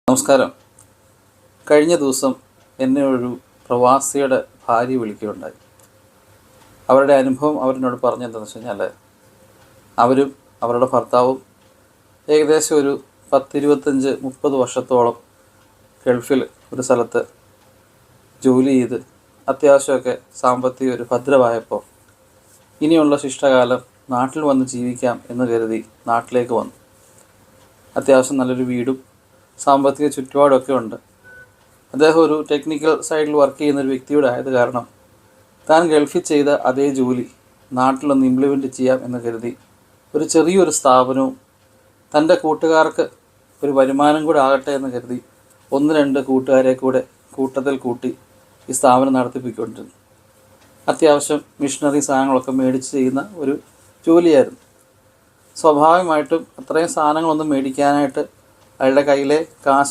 നമസ്കാരം. കഴിഞ്ഞ ദിവസം എന്നെ ഒരു പ്രവാസിയുടെ ഭാര്യ വിളിക്കുകയുണ്ടായി. അവരുടെ അനുഭവം അവരെന്നോട് പറഞ്ഞെന്താണെന്ന് വെച്ച് കഴിഞ്ഞാൽ, അവരും അവരുടെ ഭർത്താവും ഏകദേശം ഒരു 10-25-30 വർഷത്തോളം ഗൾഫിൽ ഒരു സ്ഥലത്ത് ജോലി ചെയ്ത് അത്യാവശ്യമൊക്കെ സാമ്പത്തിക ഒരു ഭദ്രമായപ്പോൾ ഇനിയുള്ള ശിഷ്ടകാലം നാട്ടിൽ വന്ന് ജീവിക്കാം എന്ന് കരുതി നാട്ടിലേക്ക് വന്നു. അത്യാവശ്യം നല്ലൊരു വീടും സാമ്പത്തിക ചുറ്റുപാടൊക്കെ ഉണ്ട്. അദ്ദേഹം ഒരു ടെക്നിക്കൽ സൈഡിൽ വർക്ക് ചെയ്യുന്നൊരു വ്യക്തിയുടെ ആയത് കാരണം താൻ ഗൾഫിൽ ചെയ്ത അതേ ജോലി നാട്ടിലൊന്ന് ഇംപ്ലിമെൻറ്റ് ചെയ്യാം എന്ന് കരുതി ഒരു ചെറിയൊരു സ്ഥാപനവും തൻ്റെ കൂട്ടുകാർക്ക് ഒരു വരുമാനം കൂടെ ആകട്ടെ എന്ന് കരുതി 1-2 കൂട്ടുകാരെ കൂടെ കൂട്ടത്തിൽ കൂട്ടി ഈ സ്ഥാപനം നടത്തിപ്പിക്കൊണ്ടിരുന്നു. അത്യാവശ്യം മിഷനറി സാധനങ്ങളൊക്കെ മേടിച്ച് ചെയ്യുന്ന ഒരു ജോലിയായിരുന്നു. സ്വാഭാവികമായിട്ടും അത്രയും സാധനങ്ങളൊന്നും മേടിക്കാനായിട്ട് അയാളുടെ കയ്യിലെ കാശ്